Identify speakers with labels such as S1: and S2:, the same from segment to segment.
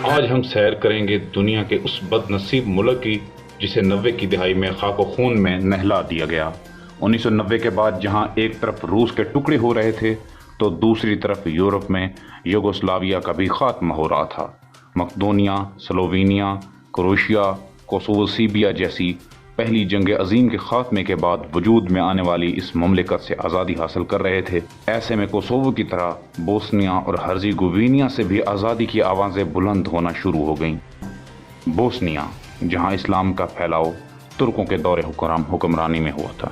S1: آج ہم سیر کریں گے دنیا کے اس بد نصیب ملک کی جسے 90 کی دہائی میں خاک و خون میں نہلا دیا گیا۔ 1990 کے بعد جہاں ایک طرف روس کے ٹکڑے ہو رہے تھے تو دوسری طرف یورپ میں یوگوسلاویا کا بھی خاتمہ ہو رہا تھا۔ مقدونیہ، سلووینیا، کروشیا، کوسوو سربیا جیسی پہلی جنگ عظیم کے خاتمے کے بعد وجود میں آنے والی اس مملکت سے آزادی حاصل کر رہے تھے۔ ایسے میں کوسوو کی طرح بوسنیا اور ہرزیگوینیا سے بھی آزادی کی آوازیں بلند ہونا شروع ہو گئیں۔ بوسنیا، جہاں اسلام کا پھیلاؤ ترکوں کے دور حکمرانی میں ہوا تھا۔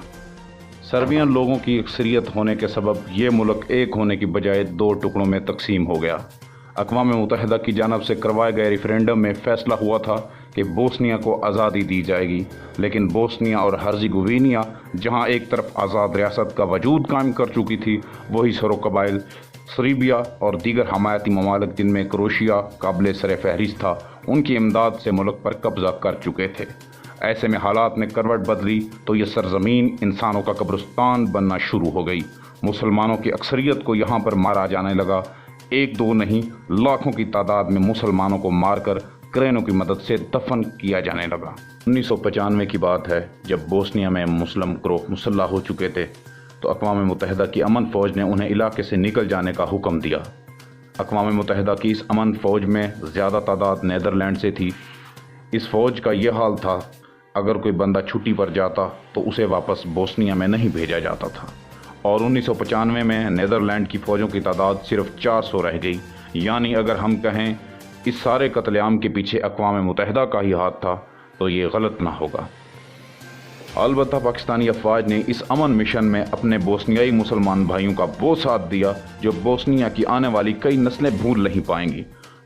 S1: سربین لوگوں کی اکثریت ہونے کے سبب یہ ملک ایک ہونے کی بجائے دو ٹکڑوں میں تقسیم ہو گیا۔ اقوام متحدہ کی جانب سے کروائے گئے ریفرینڈم میں فیصلہ ہوا تھا کہ بوسنیا کو آزادی دی جائے گی، لیکن بوسنیا اور ہرزیگوینیا جہاں ایک طرف آزاد ریاست کا وجود قائم کر چکی تھی، وہی سرو قبائل سربیا اور دیگر حمایتی ممالک جن میں کروشیا قابل سر فہرست تھا، ان کی امداد سے ملک پر قبضہ کر چکے تھے۔ ایسے میں حالات نے کروٹ بدلی تو یہ سرزمین انسانوں کا قبرستان بننا شروع ہو گئی۔ مسلمانوں کی اکثریت کو یہاں پر مارا جانے لگا۔ ایک دو نہیں، لاکھوں کی تعداد میں مسلمانوں کو مار کر کرینوں کی مدد سے دفن کیا جانے لگا۔ 1995 کی بات ہے، جب بوسنیا میں مسلم گروہ مسلح ہو چکے تھے تو اقوام متحدہ کی امن فوج نے انہیں علاقے سے نکل جانے کا حکم دیا۔ اقوام متحدہ کی اس امن فوج میں زیادہ تعداد نیدرلینڈ سے تھی۔ اس فوج کا یہ حال تھا، اگر کوئی بندہ چھٹی پر جاتا تو اسے واپس بوسنیا میں نہیں بھیجا جاتا تھا، اور 1995 میں نیدرلینڈ کی فوجوں کی تعداد صرف 400 رہ گئی۔ یعنی اگر ہم کہیں اس سارے قتل عام کے پیچھے اقوام متحدہ کا ہی ہاتھ تھا تو یہ غلط نہ ہوگا۔ البتہ پاکستانی افواج نے اس امن مشن میں اپنے بوسنیائی مسلمان بھائیوں کا وہ ساتھ دیا جو بوسنیا کی آنے والی کئی نسلیں بھول نہیں پائیں گی۔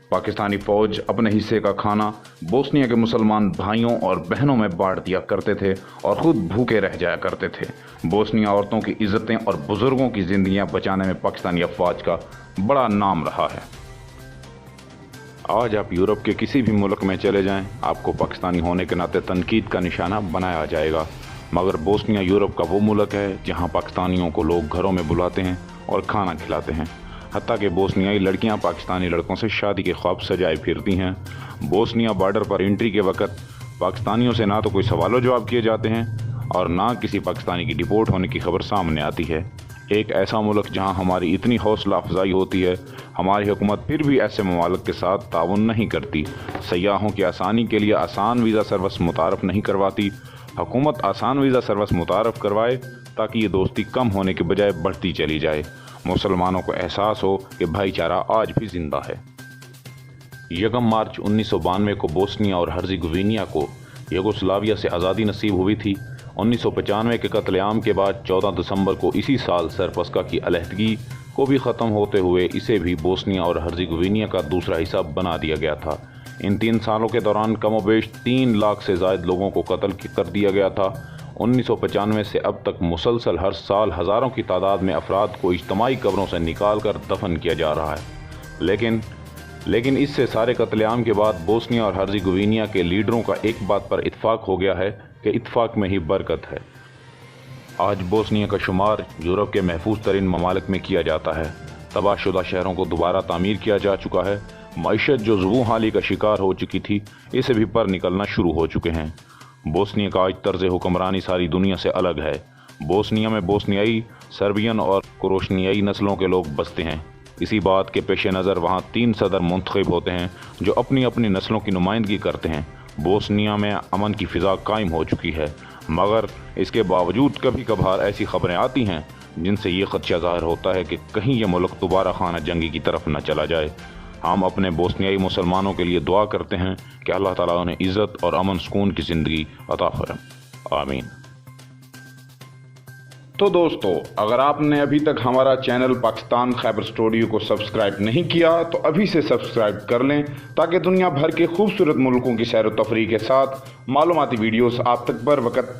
S1: پاکستانی فوج اپنے حصے کا کھانا بوسنیا کے مسلمان بھائیوں اور بہنوں میں بانٹ دیا کرتے تھے اور خود بھوکے رہ جایا کرتے تھے۔ بوسنیا عورتوں کی عزتیں اور بزرگوں کی زندگیاں بچانے میں پاکستانی افواج کا بڑا نام رہا ہے۔ آج آپ یورپ کے کسی بھی ملک میں چلے جائیں، آپ کو پاکستانی ہونے کے ناطے تنقید کا نشانہ بنایا جائے گا، مگر بوسنیا یورپ کا وہ ملک ہے جہاں پاکستانیوں کو لوگ گھروں میں بلاتے ہیں اور کھانا کھلاتے ہیں۔ حتیٰ کہ بوسنیائی لڑکیاں پاکستانی لڑکوں سے شادی کے خواب سجائے پھرتی ہیں۔ بوسنیا بارڈر پر انٹری کے وقت پاکستانیوں سے نہ تو کوئی سوال و جواب کیے جاتے ہیں اور نہ کسی پاکستانی کی ڈپورٹ ہونے کی خبر سامنے آتی ہے۔ ایک ایسا ملک جہاں ہماری اتنی حوصلہ افزائی ہوتی ہے، ہماری حکومت پھر بھی ایسے ممالک کے ساتھ تعاون نہیں کرتی۔ سیاحوں کی آسانی کے لیے آسان ویزا سروس متعارف نہیں کرواتی۔ حکومت آسان ویزا سروس متعارف کروائے تاکہ یہ دوستی کم ہونے کے بجائے بڑھتی چلی جائے۔ مسلمانوں کو احساس ہو کہ بھائی چارہ آج بھی زندہ ہے۔ 1 مارچ 1992 کو بوسنیا اور ہرزیگوینیا کو یوگوسلاویا سے آزادی نصیب ہوئی تھی۔ 1995 کے قتل عام کے بعد 14 دسمبر کو اسی سال سرپسکا کی علیحدگی کو بھی ختم ہوتے ہوئے اسے بھی بوسنیا اور ہرزیگوینیا کا دوسرا حصہ بنا دیا گیا تھا۔ ان 3 سالوں کے دوران کم و بیش 3 لاکھ سے زائد لوگوں کو قتل کر دیا گیا تھا۔ 1995 سے اب تک مسلسل ہر سال ہزاروں کی تعداد میں افراد کو اجتماعی قبروں سے نکال کر دفن کیا جا رہا ہے، لیکن اس سے سارے قتل عام کے بعد بوسنیا اور ہرزیگوینیا کے لیڈروں کا ایک بات پر اتفاق ہو گیا ہے کہ اتفاق میں ہی برکت ہے۔ آج بوسنیا کا شمار یورپ کے محفوظ ترین ممالک میں کیا جاتا ہے۔ تباہ شدہ شہروں کو دوبارہ تعمیر کیا جا چکا ہے۔ معیشت جو زبوں حالی کا شکار ہو چکی تھی، اسے بھی پر نکلنا شروع ہو چکے ہیں۔ بوسنیا کا آج طرز حکمرانی ساری دنیا سے الگ ہے۔ بوسنیا میں بوسنیائی، سربین اور کروشنیائی نسلوں کے لوگ بستے ہیں۔ اسی بات کے پیش نظر وہاں 3 صدر منتخب ہوتے ہیں جو اپنی اپنی نسلوں کی نمائندگی کرتے ہیں۔ بوسنیا میں امن کی فضا قائم ہو چکی ہے، مگر اس کے باوجود کبھی کبھار ایسی خبریں آتی ہیں جن سے یہ خدشہ ظاہر ہوتا ہے کہ کہیں یہ ملک دوبارہ خانہ جنگی کی طرف نہ چلا جائے۔ ہم اپنے بوسنیائی مسلمانوں کے لیے دعا کرتے ہیں کہ اللہ تعالیٰ انہیں عزت اور امن سکون کی زندگی عطا فرمائے، آمین۔ تو دوستو، اگر آپ نے ابھی تک ہمارا چینل پاکستان خیبر اسٹوڈیو کو سبسکرائب نہیں کیا تو ابھی سے سبسکرائب کر لیں تاکہ دنیا بھر کے خوبصورت ملکوں کی سیر و تفریح کے ساتھ معلوماتی ویڈیوز آپ تک بر وقت